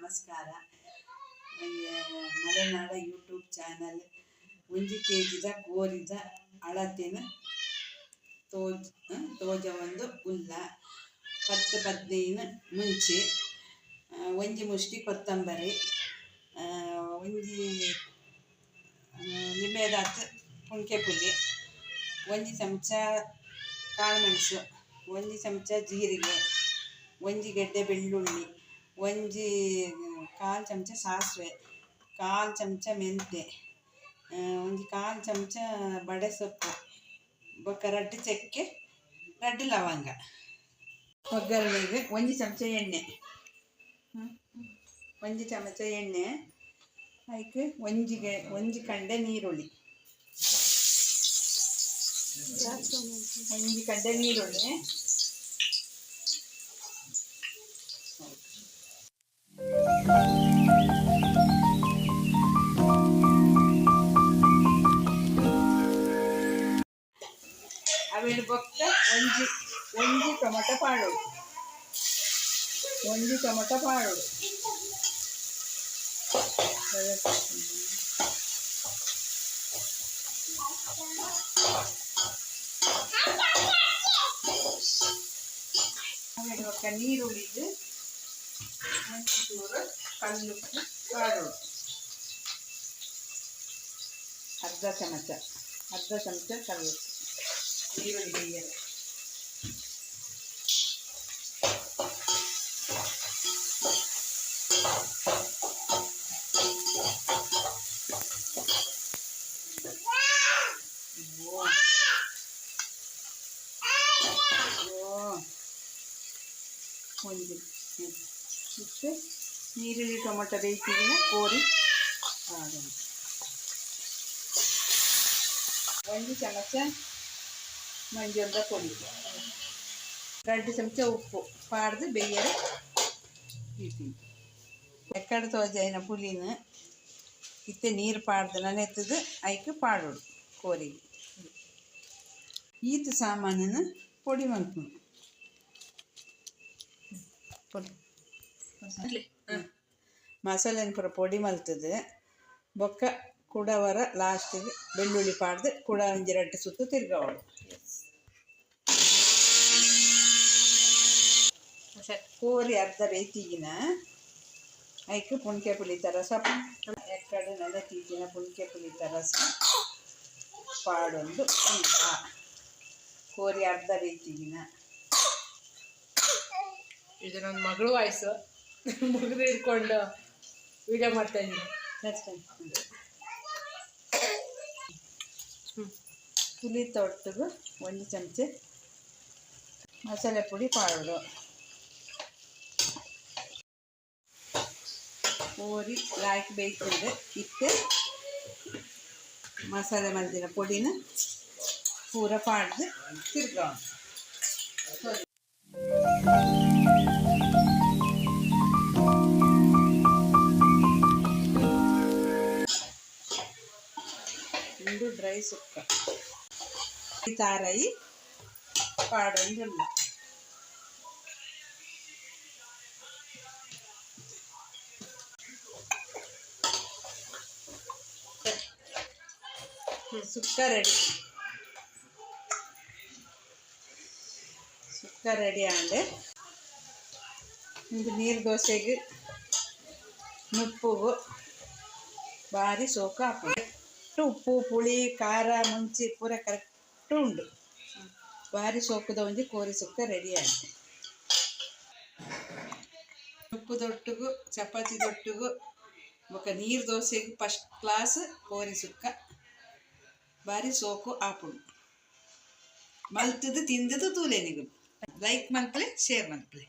ನಮಸ್ಕಾರ. ಮಲೆನಾಡ YouTube channel ಒಂಜಿ ಕೆಜಿದ ಕೋರಿದ ಅಳತೆನ ತೋಜ ಒಂದು ಉಲ್ಲ 10-15 ಮುಂಚೆ ಒಂಜಿ ಮುಷ್ಟಿ ಕೊತ್ತಂಬರಿ, ಒಂಜಿ ಲಿಂಬೆದಾತು ಪುಂಕೆ ಪುಲಿ, ಒಂಜಿ ಚಮಚ ಕಾಳುಮೆಣಸು, ಒಂಜಿ ಚಮಚ ಜೀರಿಗೆ, ಒಂಜಿ ಗೆಡ್ಡೆ ಬೆಳ್ಳುಳ್ಳಿ, ಒಂಜಿ ಕಾಲು ಚಮಚ ಸಾಸಿವೆ, ಕಾಲು ಚಮಚ ಮೆಂತೆ, ಒಂಜಿ ಕಾಲು ಚಮಚ ಬಡೆ ಸೊಪ್ಪು, ಬೊಕ್ಕ ರಡ್ಡು ಚಕ್ಕೆ, ರಡ್ಡು ಲವಂಗ. ಒಗ್ಗರಣೆಗೆ ಒಂಜಿ ಚಮಚ ಎಣ್ಣೆ, ಅದಕ್ಕೆ ಒಂಜಿ ಕಂಡೆ ನೀರುಳ್ಳಿ, ಅವೆಡು ಬೊಕ್ಕ ಒಂಜಿ ಟೊಮೊಟೊ ಪಾಡೋಡು, ಆಮೇಲೆ ಬೊಕ್ಕ ನೀರುಳ್ಳಿದು ಒಂಚೂರು ಕಲ್ಲುಪ್ಪು ಪಾಡೋಡು, ಅರ್ಧ ಚಮಚ ಕಲ್ಲುಪ್ಪು, ಈರುಳ್ಳಿ ಬೇಯಲು ಮತ್ತು ನೀರುಳ್ಳಿ ಟೊಮೊಟೊ ಬೇಯಿಸಿದ ಕೋರಿ ಹಾಕೋದು, ಒಂಜಿ ಚಮಚ ಮಂಜೊಂದ ಪುಡಿ, 2 ಚಮಚ ಉಪ್ಪು ಪಾಡ್ದು ಬೇಯಲು ಇಟ್ಟು ಎಕ್ಕಡೆ ತೋಜಾಯಿನ ಪುಲಿನ ಇತ್ತೆ ನೀರು ಪಾಡ್ದು ನೆನೆತ್ತದು ಐಕೆ ಪಾಡೋಡು ಕೋರಿಗೆ. ಈತ ಸಾಮಾನನ್ನು ಪೊಡಿ ಮಲ್ಪುನು, ಮಸಾಲೆನ ಪೂರ ಪೊಡಿ ಮಲ್ತದೆ. ಬೊಕ್ಕ ಕುಡವರ ಲಾಸ್ಟಿಗೆ ಬೆಳ್ಳುಳ್ಳಿ ಪಾಡ್ದು ಕುಡ ಒಂಜಿ 2 ಸುತ್ತು ತಿರ್ಗವಡು. ಕೋರಿ ಅರ್ಧ ಬೇಯ್ತಿಗಿನ ಐಕ್ ಪುಂಕೆ ಪುಳಿ ರಸ, ಎಕ್ಕಡೆ ನೆನೆತೀಗಿನ ಪುಂಕೆ ಪುಳಿ ರಸ ಪಾಡೊಂದು ಕೋರಿ ಅರ್ಧ ಬೇಯ್ತಿಗಿನ. ಇದು ನನ್ನ ಮಗಳು ವಾಯ್ಸು, ಮಗು ಹಿಡ್ಕೊಂಡು ವಿಡಿಯೋ ಮಾಡ್ತಾ ಇದ್ದೀನಿ. ಪುಲಿ ತೊಟ್ಟಿಗೆ ಒಂದು ಚಮಚ ಮಸಾಲೆ ಪುಡಿ ಪಾಡೋದು, ಕೋರಿ ಲಾಯ್ಕ್ ಬೇಯ್ತದೆ ಇತ್ತೆ ಮಸಾಲೆ ಮಲ್ದಿನ ಪುಡಿನ ಪೂರ ಪಾಡ್ದು ತಿರ್ಗವನು. ಇಂದು ಡ್ರೈ ಸುಕ್ಕ ತಾರಾಯಿ ಪಾಡೊಂದುಲ್ಲ. ಸುಕ್ಕ ರೆಡಿ ಆಂಡೆ ಒಂದು ನೀರು ದೋಸೆಗೆ ನುಪ್ಪುಗು ಭಾರಿ ಸೋಕು ಹಾಕೋದು. ಉಪ್ಪು ಪುಳಿ ಖಾರ ಮುಂಚಿ ಪೂರ ಕರೆಕ್ಟ್ ಉಂಡು, ಭಾರಿ ಸೋಕುದ ಒಂಜಿ ಕೋರಿ ಸುಕ್ಕ ರೆಡಿ ಆಗಿದೆ. ಉಪ್ಪು ದೊಟ್ಟಿಗೂ ಚಪಾತಿ ದೊಟ್ಟಿಗೂ ಬೊಕ್ಕ ನೀರು ದೋಸೆಗೆ ಫಸ್ಟ್ ಕ್ಲಾಸ್ ಕೋರಿ ಸುಕ್ಕ ಭಾರಿ ಸೋಕು ಆಪುಂಡು. ಮಲ್ತದು ತಿಂದದು ತೂಲೆನಿಗೂ. ಲೈಕ್ ಮಲ್ಪಲೆ, ಶೇರ್ ಮಲ್ಪಲೆ.